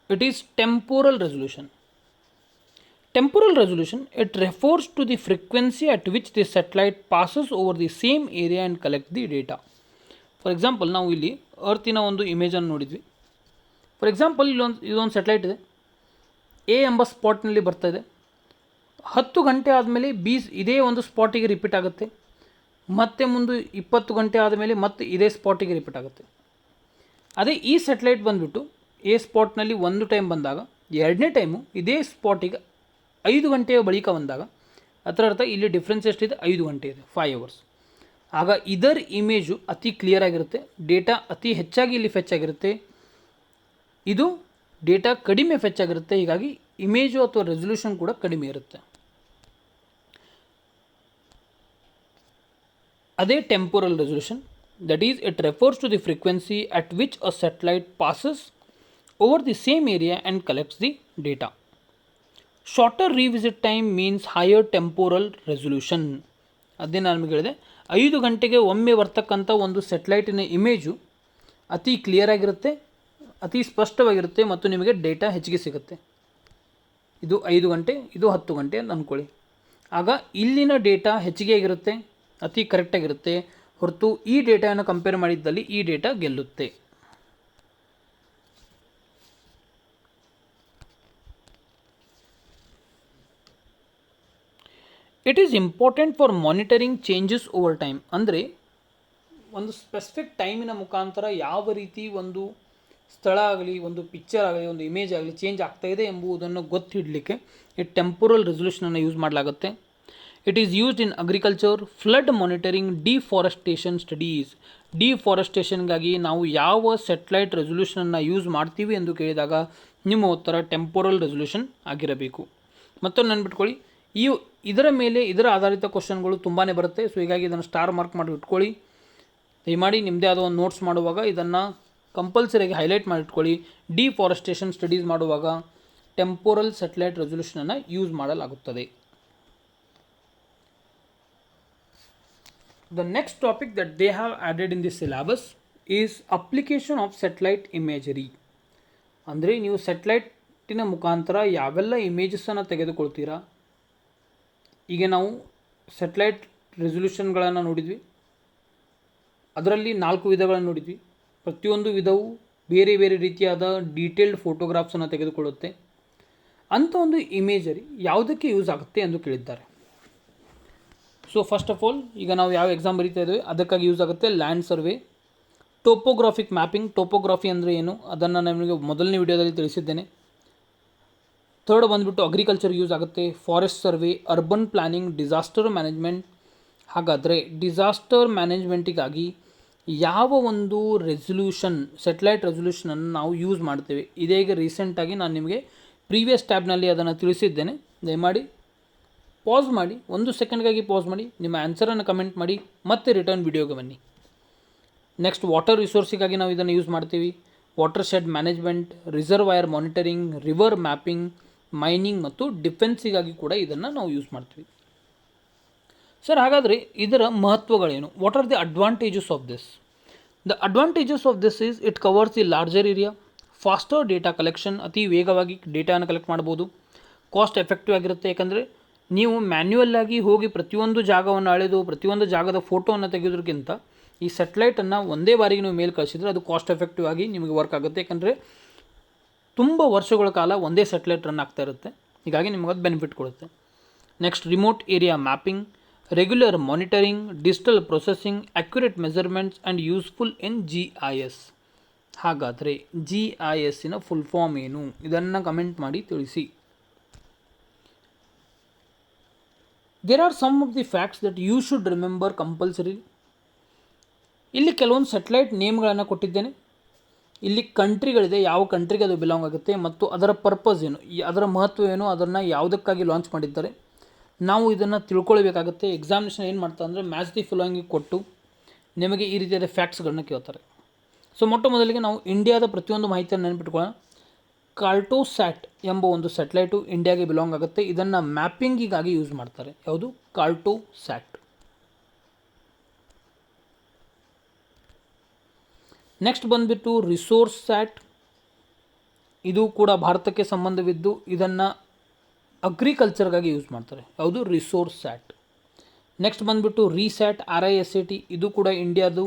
It is temporal resolution. Temporal resolution, it refers to the frequency at which the satellite passes over the same area and collect the data. For example ನಾವು ಇಲ್ಲಿ ಅರ್ತಿನ ಒಂದು ಇಮೇಜನ್ನು ನೋಡಿದ್ವಿ. For example ಇದೊಂದು satellite ಇದೆ, A ಎಂಬ ಸ್ಪಾಟ್ನಲ್ಲಿ ಬರ್ತಾಯಿದೆ. 10 ಗಂಟೆ ಆದಮೇಲೆ ಇದೇ ಒಂದು ಸ್ಪಾಟಿಗೆ ರಿಪೀಟ್ ಆಗುತ್ತೆ. ಮತ್ತೆ ಮುಂದೆ 20 ಗಂಟೆ ಆದಮೇಲೆ ಮತ್ತೆ ಇದೇ ಸ್ಪಾಟಿಗೆ ರಿಪೀಟ್ ಆಗುತ್ತೆ. ಅದೇ ಈ ಸ್ಯಾಟಲೈಟ್ ಬಂದುಬಿಟ್ಟು ಎ ಸ್ಪಾಟ್ನಲ್ಲಿ ಒಂದು ಟೈಮ್ ಬಂದಾಗ, ಎರಡನೇ ಟೈಮು ಇದೇ ಸ್ಪಾಟಿಗೆ 5 ಗಂಟೆಯ ಬಳಿಕ ಬಂದಾಗ, ಅದರ ಅರ್ಥ ಇಲ್ಲಿ ಡಿಫ್ರೆನ್ಸ್ ಎಷ್ಟಿದೆ, 5 ಗಂಟೆ ಇದೆ, 5 hours. ಆಗ ಇದರ ಇಮೇಜು ಅತಿ ಕ್ಲಿಯರ್ ಆಗಿರುತ್ತೆ, ಡೇಟಾ ಅತಿ ಹೆಚ್ಚಾಗಿ ಇಲ್ಲಿ ಫೆಚ್ ಆಗಿರುತ್ತೆ. ಇದು ಡೇಟಾ ಕಡಿಮೆ ಫೆಚ್ ಆಗಿರುತ್ತೆ, ಹೀಗಾಗಿ ಇಮೇಜು ಅಥವಾ ರೆಸೊಲ್ಯೂಷನ್ ಕೂಡ ಕಡಿಮೆ ಇರುತ್ತೆ. ಅದೇ temporal resolution, that is it refers to the frequency at which a satellite passes over the same area and collects the data. Shorter revisit time means higher temporal resolution. ಅದೇ ನಾನು ನಿಮಗೆ ಹೇಳಿದೆ, 5 ಗಂಟೆಗೆ ಒಮ್ಮೆ ಬರ್ತಕ್ಕಂಥ ಒಂದು ಸ್ಯಾಟಲೈಟಿನ ಇಮೇಜು ಅತಿ ಕ್ಲಿಯರ್ ಆಗಿರುತ್ತೆ, ಅತಿ ಸ್ಪಷ್ಟವಾಗಿರುತ್ತೆ ಮತ್ತು ನಿಮಗೆ ಡೇಟಾ ಹೆಚ್ಚಿಗೆ ಸಿಗುತ್ತೆ. ಇದು 5 ಗಂಟೆ, ಇದು 10 ಗಂಟೆ ಅಂತ ಅಂದ್ಕೊಳ್ಳಿ. ಆಗ ಇಲ್ಲಿನ ಡೇಟಾ ಹೆಚ್ಚಿಗೆ ಆಗಿರುತ್ತೆ, ಅತಿ ಕರೆಕ್ಟಾಗಿರುತ್ತೆ, ಹೊರತು ಈ ಡೇಟಾಯನ್ನು ಕಂಪೇರ್ ಮಾಡಿದ್ದಲ್ಲಿ ಈ ಡೇಟಾ ಗೆಲ್ಲುತ್ತೆ. It is important for monitoring changes over time. ಅಂದರೆ ಒಂದು ಸ್ಪೆಸಿಫಿಕ್ ಟೈಮಿನ ಮುಖಾಂತರ ಯಾವ ರೀತಿ ಒಂದು ಸ್ಥಳ ಆಗಲಿ, ಒಂದು ಪಿಕ್ಚರ್ ಆಗಲಿ, ಒಂದು ಇಮೇಜ್ ಆಗಲಿ ಚೇಂಜ್ ಆಗ್ತಾ ಇದೆ ಎಂಬುದನ್ನು ಗೊತ್ತಿಡಲಿಕ್ಕೆ ಈ ಟೆಂಪೊರಲ್ ರೆಸಲ್ಯೂಷನನ್ನು ಯೂಸ್ ಮಾಡಲಾಗುತ್ತೆ. It is used in agriculture, flood monitoring, deforestation studies. ಡಿಫಾರೆಸ್ಟೇಷನ್ಗಾಗಿ ನಾವು ಯಾವ ಸೆಟಲೈಟ್ ರೆಸಲ್ಯೂಷನನ್ನು ಯೂಸ್ ಮಾಡ್ತೀವಿ ಎಂದು ಕೇಳಿದಾಗ ನಿಮ್ಮ ಉತ್ತರ ಟೆಂಪೊರಲ್ ರೆಸಲ್ಯೂಷನ್ ಆಗಿರಬೇಕು. ಮತ್ತೊಂದು ನೆನ್ಬಿಟ್ಕೊಳ್ಳಿ, ಇದರ ಮೇಲೆ ಇದರ ಆಧಾರಿತ ಕ್ವಶನ್ಗಳು ತುಂಬಾ ಬರುತ್ತೆ. ಸೊ ಹೀಗಾಗಿ ಇದನ್ನು ಸ್ಟಾರ್ ಮಾರ್ಕ್ ಮಾಡಿ ಇಟ್ಕೊಳ್ಳಿ. ದಯಮಾಡಿ ನಿಮ್ಮದೇ ಆದ ಒಂದು ನೋಟ್ಸ್ ಮಾಡುವಾಗ ಇದನ್ನು ಕಂಪಲ್ಸರಿಯಾಗಿ ಹೈಲೈಟ್ ಮಾಡಿ ಇಟ್ಕೊಳ್ಳಿ. ಡಿಫಾರೆಸ್ಟೇಷನ್ ಸ್ಟಡೀಸ್ ಮಾಡುವಾಗ ಟೆಂಪೊರಲ್ ಸ್ಯಾಟಲೈಟ್ ರೆಸಲ್ಯೂಷನನ್ನು ಯೂಸ್ ಮಾಡಲಾಗುತ್ತದೆ. The next topic that they have added in the syllabus is application of satellite imagery. ಅಂದರೆ ನೀವು ಸ್ಯಾಟಲೈಟಿನ ಮುಖಾಂತರ ಯಾವೆಲ್ಲ ಇಮೇಜಸನ್ನು ತೆಗೆದುಕೊಳ್ತೀರಾ. ಈಗ ನಾವು ಸ್ಯಾಟಲೈಟ್ ರೆಸಲ್ಯೂಷನ್ಗಳನ್ನು ನೋಡಿದ್ವಿ, ಅದರಲ್ಲಿ 4 ವಿಧಗಳನ್ನು ನೋಡಿದ್ವಿ. ಪ್ರತಿಯೊಂದು ವಿಧವು ಬೇರೆ ಬೇರೆ ರೀತಿಯಾದ ಡೀಟೇಲ್ಡ್ ಫೋಟೋಗ್ರಾಫ್ಸನ್ನು ತೆಗೆದುಕೊಳ್ಳುತ್ತೆ. ಅಂಥ ಒಂದು ಇಮೇಜರಿ ಯಾವುದಕ್ಕೆ ಯೂಸ್ ಆಗುತ್ತೆ ಎಂದು ಕೇಳಿದ್ದಾರೆ. ಸೊ ಫಸ್ಟ್ ಆಫ್ ಆಲ್ ಈಗ ನಾವು ಯಾವ ಎಕ್ಸಾಮ್ ಬರೀತಾ ಇದ್ದೀವಿ ಅದಕ್ಕಾಗಿ ಯೂಸ್ ಆಗುತ್ತೆ ಲ್ಯಾಂಡ್ ಸರ್ವೆ. ಟೋಪೋಗ್ರಾಫಿಕ್ ಮ್ಯಾಪಿಂಗ್, ಟೋಪೋಗ್ರಾಫಿ ಅಂದರೆ ಏನು ಅದನ್ನು ನಿಮಗೆ ಮೊದಲನೇ ವಿಡಿಯೋದಲ್ಲಿ ತಿಳಿಸಿದ್ದೇನೆ. ಥರ್ಡ್ ಬಂದುಬಿಟ್ಟು ಅಗ್ರಿಕಲ್ಚರ್ ಯೂಸ್ ಆಗುತ್ತೆ, forest survey, urban planning, disaster management. ಹಾಗಾದರೆ ಡಿಸಾಸ್ಟರ್ ಮ್ಯಾನೇಜ್ಮೆಂಟಿಗಾಗಿ ಯಾವ ಒಂದು ರೆಸಲ್ಯೂಷನ್ ಸ್ಯಾಟಲೈಟ್ ರೆಸಲ್ಯೂಷನನ್ನು ನಾವು ಯೂಸ್ ಮಾಡ್ತೇವೆ, ಇದೀಗ ರೀಸೆಂಟಾಗಿ ನಾನು ನಿಮಗೆ ಪ್ರೀವಿಯಸ್ ಟ್ಯಾಬ್ನಲ್ಲಿ ಅದನ್ನು ತಿಳಿಸಿದ್ದೇನೆ. ದಯಮಾಡಿ ಪಾಸ್ ಮಾಡಿ, 1 ಸೆಕೆಂಡ್ಗಾಗಿ ಪಾಸ್ ಮಾಡಿ, ನಿಮ್ಮ ಆನ್ಸರನ್ನು ಕಮೆಂಟ್ ಮಾಡಿ, ಮತ್ತೆ ರಿಟರ್ನ್ ವಿಡಿಯೋಗೆ ಬನ್ನಿ. ನೆಕ್ಸ್ಟ್ ವಾಟರ್ ರಿಸೋರ್ಸಿಗಾಗಿ ನಾವು ಇದನ್ನು ಯೂಸ್ ಮಾಡ್ತೀವಿ. Water shed management, reservoir monitoring, river mapping, mining ಮತ್ತು ಡಿಫೆನ್ಸಿಗಾಗಿ ಕೂಡ ಇದನ್ನು ನಾವು ಯೂಸ್ ಮಾಡ್ತೀವಿ. ಸರ್ ಹಾಗಾದರೆ ಇದರ ಮಹತ್ವಗಳೇನು? What are the advantages of this? The advantages of this is it covers the larger area, faster data collection, ಅತಿ ವೇಗವಾಗಿ ಡೇಟಾನ ಕಲೆಕ್ಟ್ ಮಾಡ್ಬೋದು, ಕಾಸ್ಟ್ ಎಫೆಕ್ಟಿವ್ ಆಗಿರುತ್ತೆ. ಯಾಕಂದರೆ ನೀವು ಮ್ಯಾನ್ಯುಯಲ್ ಆಗಿ ಹೋಗಿ ಪ್ರತಿಯೊಂದು ಜಾಗವನ್ನು ಅಳೆದು ಪ್ರತಿಯೊಂದು ಜಾಗದ ಫೋಟೋವನ್ನು ತೆಗೆಯೋದಕ್ಕಿಂತ ಈ ಸ್ಯಾಟಲೈಟನ್ನು ಒಂದೇ ಬಾರಿಗೆ ನೀವು ಮೇಲ್ ಕಳಿಸಿದರೆ ಅದು ಕಾಸ್ಟ್ ಎಫೆಕ್ಟಿವ್ ಆಗಿ ನಿಮಗೆ ವರ್ಕ್ ಆಗುತ್ತೆ. ಯಾಕಂದರೆ ತುಂಬ ವರ್ಷಗಳ ಕಾಲ ಒಂದೇ ಸ್ಯಾಟಲೈಟ್ ರನ್ ಆಗ್ತಾ ಇರುತ್ತೆ, ಹೀಗಾಗಿ ನಿಮಗೆ ಅದು ಬೆನಿಫಿಟ್ ಕೊಡುತ್ತೆ. Next remote area mapping, regular monitoring, digital processing, accurate measurements and useful in GIS. ಹಾಗಾದರೆ GISನ ಫುಲ್ ಫಾರ್ಮ್ ಏನು? ಇದನ್ನು ಕಮೆಂಟ್ ಮಾಡಿ ತಿಳಿಸಿ. There are some of the facts that you should remember compulsory. ಇಲ್ಲಿ ಕೆಲವೊಂದು ಸ್ಯಾಟಲೈಟ್ ನೇಮ್ಗಳನ್ನು ಕೊಟ್ಟಿದ್ದೇನೆ. ಇಲ್ಲಿ ಕಂಟ್ರಿಗಳಿದೆ, ಯಾವ ಕಂಟ್ರಿಗೆ ಅದು ಬಿಲಾಂಗ್ ಆಗುತ್ತೆ ಮತ್ತು ಅದರ ಪರ್ಪಸ್ ಏನು, ಅದರ ಮಹತ್ವ ಏನು, ಅದನ್ನು ಯಾವುದಕ್ಕಾಗಿ ಲಾಂಚ್ ಮಾಡಿದ್ದಾರೆ, ನಾವು ಇದನ್ನು ತಿಳ್ಕೊಳ್ಬೇಕಾಗುತ್ತೆ. ಎಕ್ಸಾಮಿನೇಷನ್ ಏನು ಮಾಡ್ತಾರೆ ಅಂದರೆ ಮ್ಯಾಚ್ ದಿ ಫಾಲೋಯಿಂಗ್ ಕೊಟ್ಟು ನಿಮಗೆ ಈ ರೀತಿಯಾದ ಫ್ಯಾಕ್ಟ್ಸ್ಗಳನ್ನ ಕೇಳ್ತಾರೆ. ಸೊ ಮೊಟ್ಟ ಮೊದಲಿಗೆ ನಾವು ಇಂಡಿಯಾದ ಪ್ರತಿಯೊಂದು ಮಾಹಿತಿಯನ್ನು ನೆನಪಿಟ್ಕೊಳ್ಳೋಣ. ಕಾರ್ಟೋಸ್ಯಾಟ್ ಎಂಬ ಒಂದು ಸ್ಯಾಟಲೈಟು ಇಂಡಿಯಾಗೆ ಬಿಲಾಂಗ್ ಆಗುತ್ತೆ. ಇದನ್ನು ಮ್ಯಾಪಿಂಗಿಗಾಗಿ ಯೂಸ್ ಮಾಡ್ತಾರೆ. ಯಾವುದು? ಕಾರ್ಟೋಸ್ಯಾಟ್. ನೆಕ್ಸ್ಟ್ ಬಂದುಬಿಟ್ಟು ರಿಸೋರ್ಸ್ ಸ್ಯಾಟ್. ಇದು ಕೂಡ ಭಾರತಕ್ಕೆ ಸಂಬಂಧವಿದ್ದು ಇದನ್ನು ಅಗ್ರಿಕಲ್ಚರ್ಗಾಗಿ ಯೂಸ್ ಮಾಡ್ತಾರೆ. ಯಾವುದು? Resource sat. ನೆಕ್ಸ್ಟ್ ಬಂದುಬಿಟ್ಟು ರೀಸ್ಯಾಟ್, RISAT. ಇದು ಕೂಡ ಇಂಡಿಯಾದು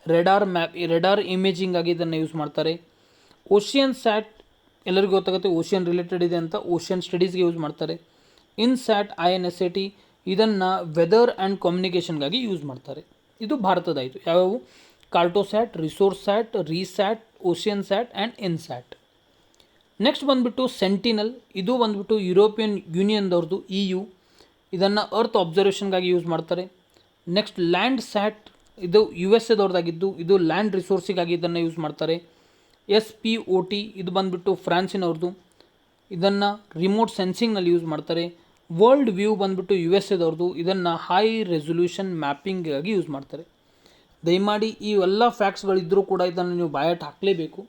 ರೆಡಾರ್ ಇಮೇಜಿಂಗಾಗಿ ಇದನ್ನು ಯೂಸ್ ಮಾಡ್ತಾರೆ. ಓಷಿಯನ್ ಸ್ಯಾಟ್ ಎಲ್ಲರಿಗೂ ಗೊತ್ತಾಗುತ್ತೆ, ಓಷಿಯನ್ ರಿಲೇಟೆಡ್ ಇದೆ ಅಂತ, ಓಷಿಯನ್ ಸ್ಟಡೀಸ್ಗೆ ಯೂಸ್ ಮಾಡ್ತಾರೆ. ಇನ್ಸ್ಯಾಟ್, INSAT ಇದನ್ನು ವೆದರ್ ಆ್ಯಂಡ್ ಕಮ್ಯುನಿಕೇಷನ್ಗಾಗಿ ಯೂಸ್ ಮಾಡ್ತಾರೆ. ಇದು ಭಾರತದಾಯಿತು. ಯಾವ್ಯಾವು? Cartosat, Resourcesat, RISAT, Oceansat and INSAT. Next ಬಂದುಬಿಟ್ಟು ಸೆಂಟಿನಲ್. ಇದು ಬಂದುಬಿಟ್ಟು ಯುರೋಪಿಯನ್ ಯೂನಿಯನ್ದವ್ರದ್ದು, EU. ಇದನ್ನು ಅರ್ತ್ ಅಬ್ಸರ್ವೇಷನ್ಗಾಗಿ ಯೂಸ್ ಮಾಡ್ತಾರೆ. ನೆಕ್ಸ್ಟ್ ಲ್ಯಾಂಡ್ ಸ್ಯಾಟ್, ಇದು USA ಇದು ಲ್ಯಾಂಡ್ ರಿಸೋರ್ಸಿಗಾಗಿ ಇದನ್ನು ಯೂಸ್ ಮಾಡ್ತಾರೆ. SPOT ಇದು ಬಂದುಬಿಟ್ಟು ಫ್ರಾನ್ಸಿನವ್ರದ್ದು, ಇದನ್ನು ರಿಮೋಟ್ ಸೆನ್ಸಿಂಗ್ನಲ್ಲಿ ಯೂಸ್ ಮಾಡ್ತಾರೆ. ವರ್ಲ್ಡ್ ವ್ಯೂ ಬಂದುಬಿಟ್ಟು USAದವ್ರದ್ದು, ಇದನ್ನು ಹೈ ರೆಸೊಲ್ಯೂಷನ್ ಮ್ಯಾಪಿಂಗಾಗಿ ಯೂಸ್ ಮಾಡ್ತಾರೆ. ದಯಮಾಡಿ ಈ ಎಲ್ಲ ಫ್ಯಾಕ್ಟ್ಸ್ಗಳಿದ್ದರೂ ಕೂಡ ಇದನ್ನು ನೀವು ಬಾಯಟ್ ಹಾಕಲೇಬೇಕು.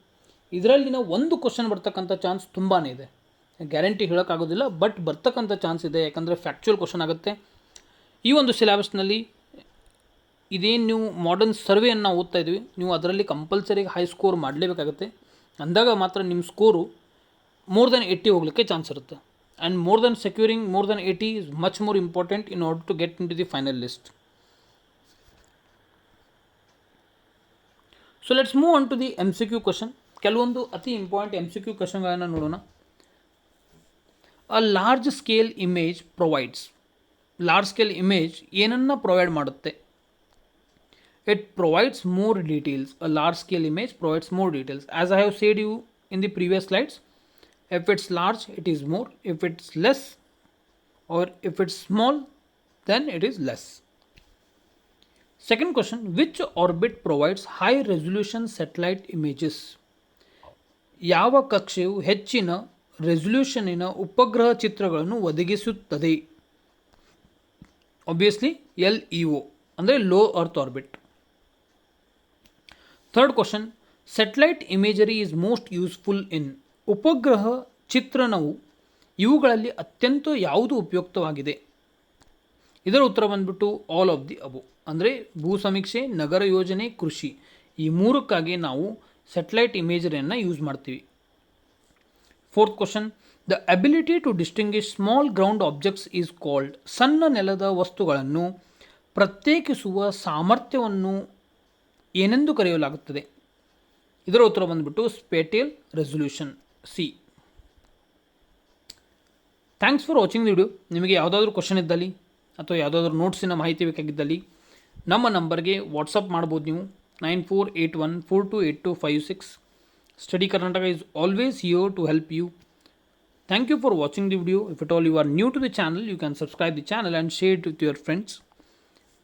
ಇದರಲ್ಲಿನ ಒಂದು ಕ್ವಶನ್ ಬರ್ತಕ್ಕಂಥ ಚಾನ್ಸ್ ತುಂಬಾ ಇದೆ, ಗ್ಯಾರಂಟಿ ಹೇಳೋಕ್ಕಾಗೋದಿಲ್ಲ, ಬಟ್ ಬರ್ತಕ್ಕಂಥ ಚಾನ್ಸ್ ಇದೆ. ಯಾಕಂದರೆ ಫ್ಯಾಕ್ಚುಯಲ್ ಕ್ವಶನ್ ಆಗುತ್ತೆ. ಈ ಒಂದು ಸಿಲೆಬಸ್ನಲ್ಲಿ ಇದೇನು ನೀವು ಮಾಡರ್ನ್ ಸರ್ವೆಯನ್ನು ಓದ್ತಾ ಇದ್ವಿ, ನೀವು ಅದರಲ್ಲಿ ಕಂಪಲ್ಸರಿಗೆ ಹೈ ಸ್ಕೋರ್ ಮಾಡಲೇಬೇಕಾಗುತ್ತೆ. ಅಂದಾಗ ಮಾತ್ರ ನಿಮ್ಮ ಸ್ಕೋರು ಮೋರ್ ದೆನ್ 80 ಹೋಗಲಿಕ್ಕೆ ಚಾನ್ಸ್ ಇರುತ್ತೆ. And more than securing more than 80 is much more important in order to get in to the final list. So let's move on to the MCQ question. ಕೆಲವೊಂದು ಅತಿ important MCQ ಕ್ವಶನ್ಗಳನ್ನು ನೋಡೋಣ. A large scale image provides. Large scale image ಏನನ್ನು provide ಮಾಡುತ್ತೆ? it provides more details. A large scale image provides more details. As I have said you in the previous slides, if it's large it is more, if it's less or if it's small then it is less. Second question, which orbit provides high resolution satellite images? ಯಾವ ಕಕ್ಷೆಯು ಹೆಚ್ಚಿನ ರೆಸಲ್ಯೂಷನ್ನಿನ ಉಪಗ್ರಹ ಚಿತ್ರಗಳನ್ನು ಒದಗಿಸುತ್ತದೆ? Obviously LEO ಅಂದರೆ low earth orbit. Third question, satellite imagery is most useful in. ಉಪಗ್ರಹ ಚಿತ್ರಣವು ಇವುಗಳಲ್ಲಿ ಅತ್ಯಂತ ಯಾವುದು ಉಪಯುಕ್ತವಾಗಿದೆ? ಇದರ ಉತ್ತರ ಬಂದ್ಬಿಟ್ಟು ಆಲ್ ಆಫ್ ದಿ ಅಬೋ, ಅಂದರೆ ಭೂ ಸಮೀಕ್ಷೆ, ನಗರ ಯೋಜನೆ, ಕೃಷಿ, ಈ ಮೂರಕ್ಕಾಗಿ ನಾವು ಸ್ಯಾಟಲೈಟ್ ಇಮೇಜರಿಯನ್ನು ಯೂಸ್ ಮಾಡ್ತೀವಿ. Fourth question, the ability to distinguish small ground objects is called. ಸಣ್ಣ ನೆಲದ ವಸ್ತುಗಳನ್ನು ಪ್ರತ್ಯೇಕಿಸುವ ಸಾಮರ್ಥ್ಯವನ್ನು ಏನೆಂದು ಕರೆಯಲಾಗುತ್ತದೆ? ಇದರ ಉತ್ತರ ಬಂದ್ಬಿಟ್ಟು spatial resolution, C. Thanks for watching the video. ನಿಮಗೆ ಯಾವುದಾದ್ರೂ ಕ್ವಶನ್ ಇದ್ದಲ್ಲಿ ಅಥವಾ ಯಾವುದಾದ್ರೂ ನೋಟ್ಸಿನ ಮಾಹಿತಿ ಬೇಕಾಗಿದ್ದಲ್ಲಿ ನಮ್ಮ ನಂಬರ್ಗೆ ವಾಟ್ಸಪ್ ಮಾಡ್ಬೋದು ನೀವು, 9481428256. Study Karnataka is always here to help you. Thank you for watching the video. If at all you are new to the channel, you can subscribe the channel and share it with your friends.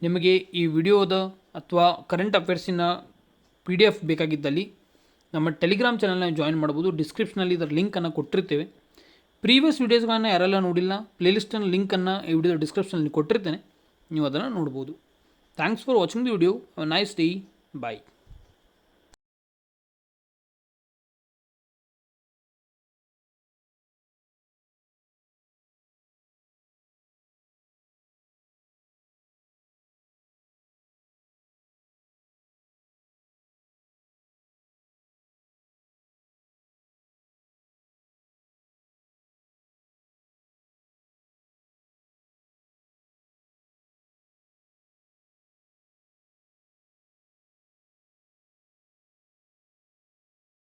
ನಿಮಗೆ ಈ ವಿಡಿಯೋದ ಅಥವಾ current ಅಫೇರ್ಸಿನ PDF ಬೇಕಾಗಿದ್ದಲ್ಲಿ ನಮ್ಮ Telegram ಚಾನಲ್ನ join ಮಾಡ್ಬೋದು. ಡಿಸ್ಕ್ರಿಪ್ಷನಲ್ಲಿ ಇದರ ಲಿಂಕನ್ನು ಕೊಟ್ಟಿರ್ತೇವೆ. ಪ್ರೀವಿಯಸ್ ವೀಡಿಯೋಸ್ಗಳನ್ನು ಯಾರೆಲ್ಲ ನೋಡಿಲ್ಲ, ಪ್ಲೇಲಿಸ್ಟನ್ನು ಲಿಂಕನ್ನು ಈ ವಿಡಿಯೋ ಡಿಸ್ಕ್ರಿಪ್ಷನಲ್ಲಿ ಕೊಟ್ಟಿರ್ತೇನೆ, ನೀವು ಅದನ್ನು ನೋಡ್ಬೋದು. Thanks for watching the video. Have a nice day. Bye.